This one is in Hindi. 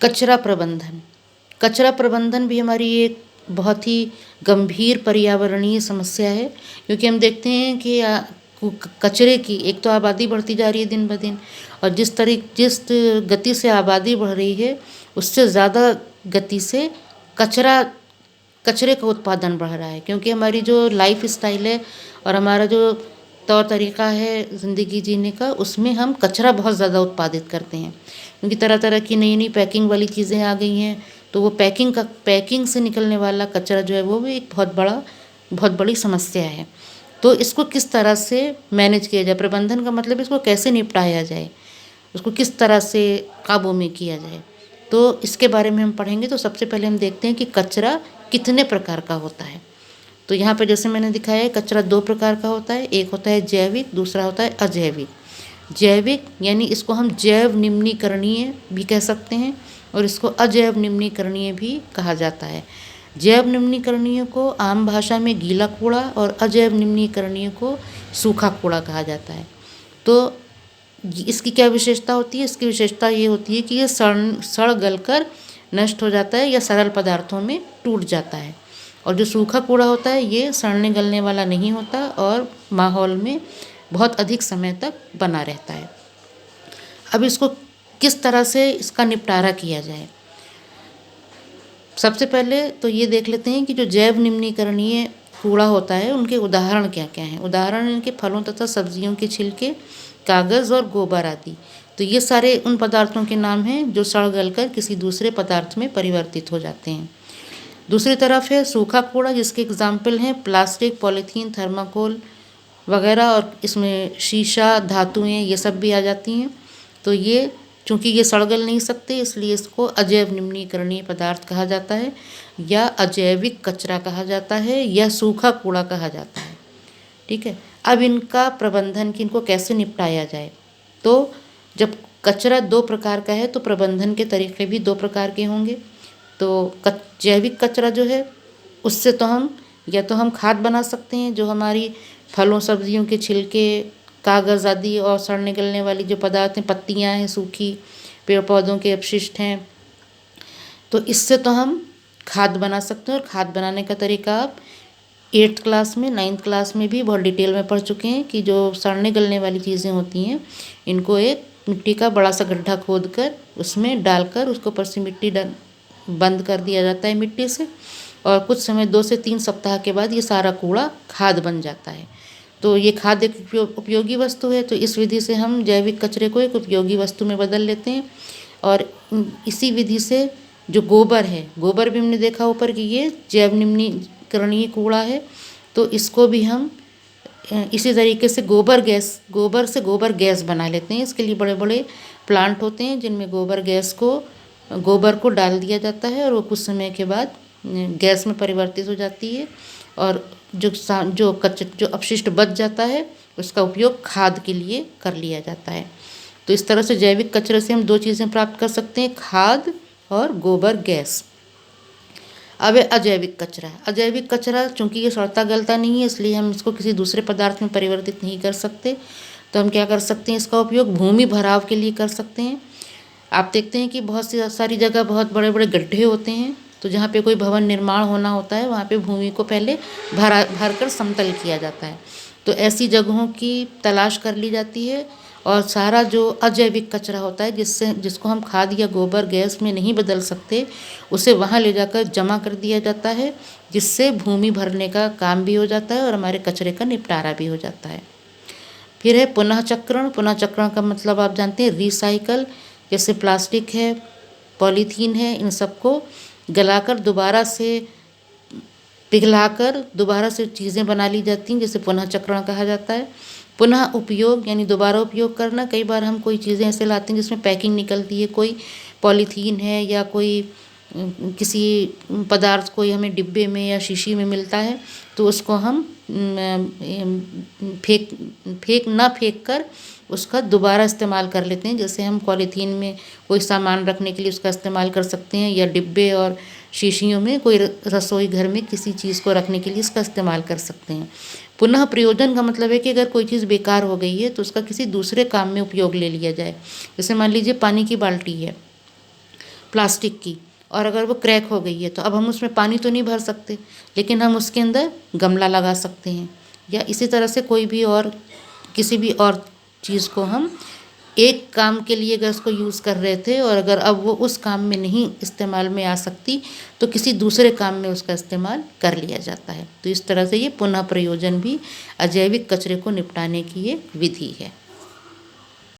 कचरा प्रबंधन। कचरा प्रबंधन भी हमारी एक बहुत ही गंभीर पर्यावरणीय समस्या है, क्योंकि हम देखते हैं कि कचरे की एक तो आबादी बढ़ती जा रही है दिन ब दिन, और जिस गति से आबादी बढ़ रही है उससे ज़्यादा गति से कचरा कचरे का उत्पादन बढ़ रहा है, क्योंकि हमारी जो लाइफ स्टाइल है और हमारा जो तौर तरीका है ज़िंदगी जीने का, उसमें हम कचरा बहुत ज़्यादा उत्पादित करते हैं, क्योंकि तरह तरह की नई नई पैकिंग वाली चीज़ें आ गई हैं। तो वो पैकिंग से निकलने वाला कचरा जो है वो भी एक बहुत बड़ी समस्या है। तो इसको किस तरह से मैनेज किया जाए, प्रबंधन का मतलब इसको कैसे निपटाया जाए, उसको किस तरह से काबू में किया जाए, तो इसके बारे में हम पढ़ेंगे। तो सबसे पहले हम देखते हैं कि कचरा कितने प्रकार का होता है। तो यहाँ पर जैसे मैंने दिखाया है, कचरा दो प्रकार का होता है, एक होता है जैविक, दूसरा होता है अजैविक। जैविक यानी इसको हम जैव निम्नीकरणीय भी कह सकते हैं, और इसको अजैव निम्नीकरणीय भी कहा जाता है। जैव निम्नीकरणीय को आम भाषा में गीला कूड़ा और अजैव निम्नीकरणीय को सूखा कूड़ा कहा जाता है। तो इसकी क्या विशेषता होती है? इसकी विशेषता ये होती है कि ये सड़ गल कर नष्ट हो जाता है या सरल पदार्थों में टूट जाता है। और जो सूखा कूड़ा होता है ये सड़ने गलने वाला नहीं होता और माहौल में बहुत अधिक समय तक बना रहता है। अब इसको किस तरह से इसका निपटारा किया जाए, सबसे पहले तो ये देख लेते हैं कि जो जैव निम्नीकरणीय कूड़ा होता है उनके उदाहरण क्या क्या हैं। उदाहरण इनके फलों तथा सब्जियों के छिलके, कागज़ और गोबर आदि। तो ये सारे उन पदार्थों के नाम हैं जो सड़ गल कर किसी दूसरे पदार्थ में परिवर्तित हो जाते हैं। दूसरी तरफ है सूखा कूड़ा, जिसके एग्जाम्पल हैं प्लास्टिक, पॉलीथीन, थर्माकोल वगैरह, और इसमें शीशा, धातुएं ये सब भी आ जाती हैं। तो ये चूँकि ये सड़ गल नहीं सकते इसलिए इसको अजैव निम्नीकरणीय पदार्थ कहा जाता है, या अजैविक कचरा कहा जाता है, या सूखा कूड़ा कहा जाता है। ठीक है। अब इनका प्रबंधन कि इनको कैसे निपटाया जाए, तो जब कचरा दो प्रकार का है तो प्रबंधन के तरीके भी दो प्रकार के होंगे। तो जैविक कचरा जो है उससे तो हम खाद बना सकते हैं, जो हमारी फलों सब्जियों के छिलके, कागज़ आदि और सड़ने गलने वाली जो पदार्थ हैं, पत्तियां हैं सूखी, पेड़ पौधों के अपशिष्ट हैं, तो इससे तो हम खाद बना सकते हैं। और खाद बनाने का तरीका आप 8th क्लास में, 9th क्लास में भी बहुत डिटेल में पढ़ चुके हैं कि जो सड़ने गलने वाली चीज़ें होती हैं इनको एक मिट्टी का बड़ा सा गड्ढा खोद कर उसमें डालकर उसके ऊपर से मिट्टी बंद कर दिया जाता है मिट्टी से, और कुछ समय 2 से 3 सप्ताह के बाद ये सारा कूड़ा खाद बन जाता है। तो ये खाद एक उपयोगी वस्तु है, तो इस विधि से हम जैविक कचरे को एक उपयोगी वस्तु में बदल लेते हैं। और इसी विधि से जो गोबर है, गोबर भी हमने देखा ऊपर कि ये जैव निम्नीकरणीय कूड़ा है, तो इसको भी हम इसी तरीके से गोबर से गोबर गैस बना लेते हैं। इसके लिए बड़े बड़े प्लांट होते हैं जिनमें गोबर को डाल दिया जाता है और वो कुछ समय के बाद गैस में परिवर्तित हो जाती है, और जो अपशिष्ट बच जाता है उसका उपयोग खाद के लिए कर लिया जाता है। तो इस तरह से जैविक कचरे से हम दो चीज़ें प्राप्त कर सकते हैं, खाद और गोबर गैस। अब है अजैविक कचरा। अजैविक कचरा चूँकि ये सड़ता गलता नहीं है इसलिए हम इसको किसी दूसरे पदार्थ में परिवर्तित नहीं कर सकते, तो हम क्या कर सकते हैं, इसका उपयोग भूमि भराव के लिए कर सकते हैं। आप देखते हैं कि बहुत सी सारी जगह बहुत बड़े बड़े गड्ढे होते हैं, तो जहाँ पे कोई भवन निर्माण होना होता है वहाँ पे भूमि को पहले भर कर समतल किया जाता है। तो ऐसी जगहों की तलाश कर ली जाती है, और सारा जो अजैविक कचरा होता है जिसको हम खाद या गोबर गैस में नहीं बदल सकते, उसे वहाँ ले जाकर जमा कर दिया जाता है, जिससे भूमि भरने का काम भी हो जाता है और हमारे कचरे का निपटारा भी हो जाता है। फिर है पुनः चक्रण। पुनः चक्रण का मतलब आप जानते हैं रिसाइकल। जैसे प्लास्टिक है, पॉलीथीन है, इन सबको गलाकर दोबारा से पिघलाकर दोबारा से चीज़ें बना ली जाती हैं, जिसे पुनः चक्रण कहा जाता है। पुनः उपयोग यानी दोबारा उपयोग करना। कई बार हम कोई चीज़ें ऐसे लाते हैं जिसमें पैकिंग निकलती है, कोई पॉलीथीन है या कोई किसी पदार्थ कोई हमें डिब्बे में या शीशी में मिलता है, तो उसको हम फेंक कर उसका दोबारा इस्तेमाल कर लेते हैं। जैसे हम पॉलीथीन में कोई सामान रखने के लिए उसका इस्तेमाल कर सकते हैं, या डिब्बे और शीशियों में कोई रसोई घर में किसी चीज़ को रखने के लिए इसका इस्तेमाल कर सकते हैं। पुनः प्रयोजन का मतलब है कि अगर कोई चीज़ बेकार हो गई है तो उसका किसी दूसरे काम में उपयोग ले लिया जाए। जैसे मान लीजिए पानी की बाल्टी है, प्लास्टिक की, और अगर वो क्रैक हो गई है तो अब हम उसमें पानी तो नहीं भर सकते, लेकिन हम उसके अंदर गमला लगा सकते हैं। या इसी तरह से कोई भी और किसी भी और चीज़ को हम एक काम के लिए अगर उसको यूज़ कर रहे थे और अगर अब वो उस काम में नहीं इस्तेमाल में आ सकती तो किसी दूसरे काम में उसका इस्तेमाल कर लिया जाता है। तो इस तरह से ये पुनः प्रयोजन भी अजैविक कचरे को निपटाने की एक विधि है।